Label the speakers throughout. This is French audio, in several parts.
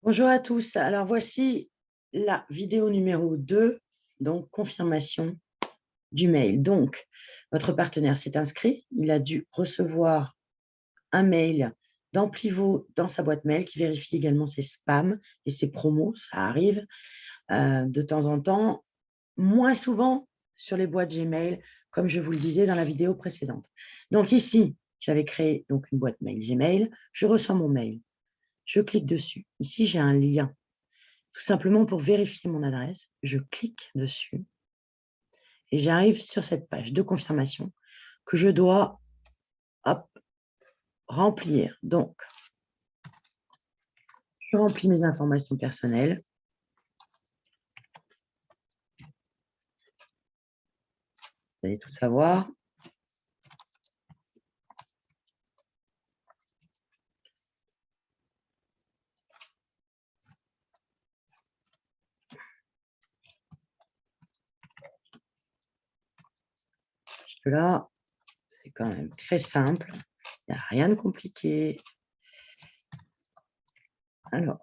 Speaker 1: Bonjour à tous. Alors, voici la vidéo numéro 2, donc confirmation du mail. Donc, votre partenaire s'est inscrit. Il a dû recevoir un mail d'Amplivo dans sa boîte mail qui vérifie également ses spams et ses promos. Ça arrive de temps en temps, moins souvent sur les boîtes Gmail, comme je vous le disais dans la vidéo précédente. Donc ici, j'avais créé donc une boîte mail Gmail. Je reçois mon mail. Je clique dessus. Ici, j'ai un lien. Tout simplement pour vérifier mon adresse, je clique dessus et j'arrive sur cette page de confirmation que je dois remplir. Donc, je remplis mes informations personnelles. Vous allez tout savoir. Là, c'est quand même très simple. Il n'y a rien de compliqué. Alors,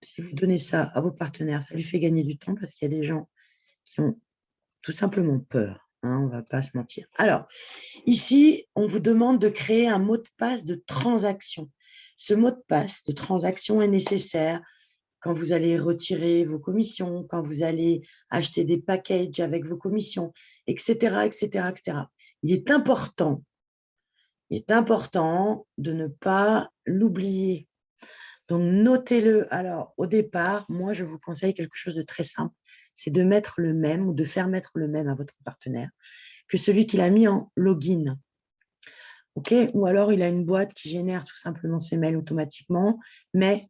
Speaker 1: si vous donnez ça à vos partenaires, ça lui fait gagner du temps parce qu'il y a des gens qui ont tout simplement peur. Hein, on ne va pas se mentir. Alors, ici, on vous demande de créer un mot de passe de transaction. Ce mot de passe de transaction est nécessaire quand vous allez retirer vos commissions, quand vous allez acheter des packages avec vos commissions, etc., etc., etc. Il est important de ne pas l'oublier. Donc, notez-le. Alors, au départ, moi, je vous conseille quelque chose de très simple, c'est de mettre le même ou de faire mettre le même à votre partenaire que celui qu'il a mis en login. OK? Ou alors, il a une boîte qui génère tout simplement ses mails automatiquement, mais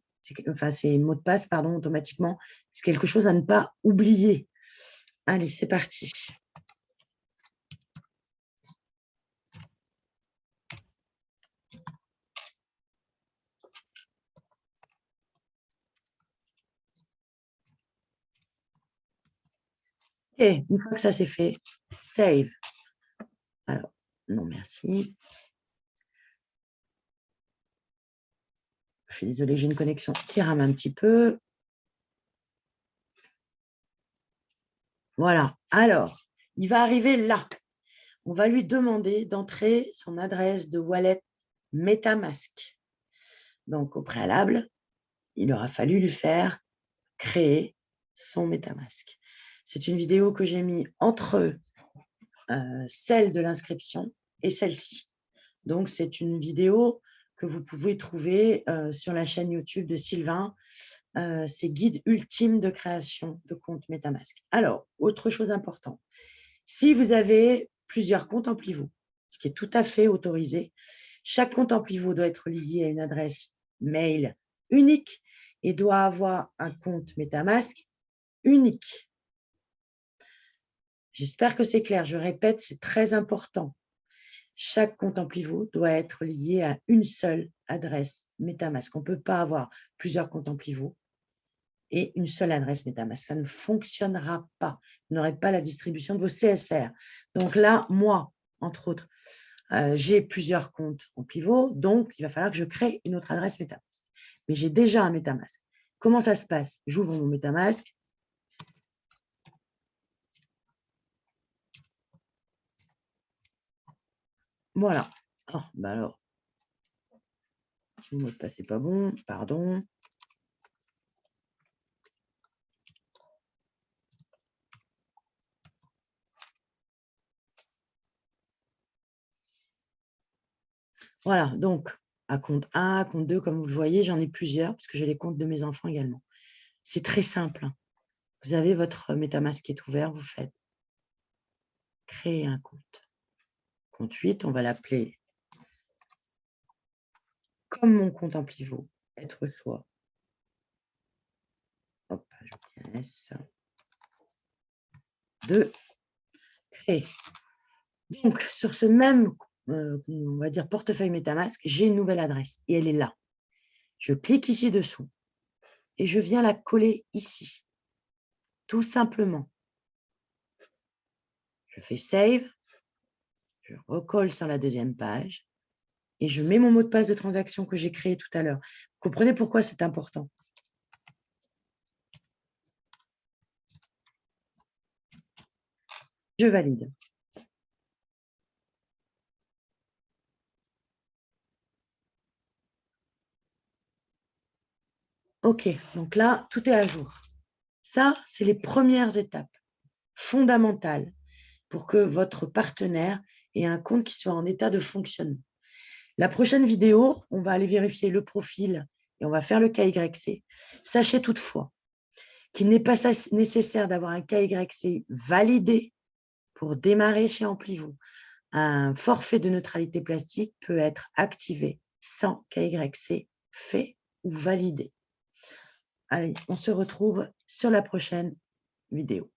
Speaker 1: ses mots de passe, pardon, automatiquement. C'est quelque chose à ne pas oublier. Allez, c'est parti. Et une fois que ça c'est fait, save. Alors, non, merci. Je suis désolée, j'ai une connexion qui rame un petit peu. Voilà. Alors, il va arriver là. On va lui demander d'entrer son adresse de wallet MetaMask. Donc, au préalable, il aura fallu lui faire créer son MetaMask. C'est une vidéo que j'ai mis entre celle de l'inscription et celle-ci. Donc, c'est une vidéo que vous pouvez trouver sur la chaîne YouTube de Sylvain. C'est guide ultime de création de compte MetaMask. Alors, autre chose importante, si vous avez plusieurs comptes Amplivo, ce qui est tout à fait autorisé, chaque compte Amplivo doit être lié à une adresse mail unique et doit avoir un compte MetaMask unique. J'espère que c'est clair. Je répète, c'est très important. Chaque compte Amplivo doit être lié à une seule adresse MetaMask. On ne peut pas avoir plusieurs comptes Amplivo et une seule adresse MetaMask. Ça ne fonctionnera pas. Vous n'aurez pas la distribution de vos CSR. Donc là, moi, entre autres, j'ai plusieurs comptes Amplivo, donc il va falloir que je crée une autre adresse MetaMask. Mais j'ai déjà un MetaMask. Comment ça se passe? J'ouvre mon MetaMask. Voilà. Oh, bah alors, le mot de passe n'est pas bon, pardon. Voilà, donc à compte 1, à compte 2, comme vous le voyez, j'en ai plusieurs, parce que j'ai les comptes de mes enfants également. C'est très simple. Vous avez votre MetaMask qui est ouvert, vous faites créer un compte. Compte 8, on va l'appeler comme mon compte Amplivo, être soi. Hop, je laisse. 2, créer. Donc, sur ce même, on va dire, portefeuille MetaMask, j'ai une nouvelle adresse et elle est là. Je clique ici dessous et je viens la coller ici, tout simplement. Je fais Save, je recolle sur la deuxième page et je mets mon mot de passe de transaction que j'ai créé tout à l'heure. Vous comprenez pourquoi c'est important? Je valide. OK, donc là, tout est à jour. Ça, c'est les premières étapes fondamentales pour que votre partenaire ait un compte qui soit en état de fonctionnement. La prochaine vidéo, on va aller vérifier le profil et on va faire le KYC. Sachez toutefois qu'il n'est pas nécessaire d'avoir un KYC validé pour démarrer chez Amplivon. Un forfait de neutralité plastique peut être activé sans KYC fait ou validé. Allez, on se retrouve sur la prochaine vidéo.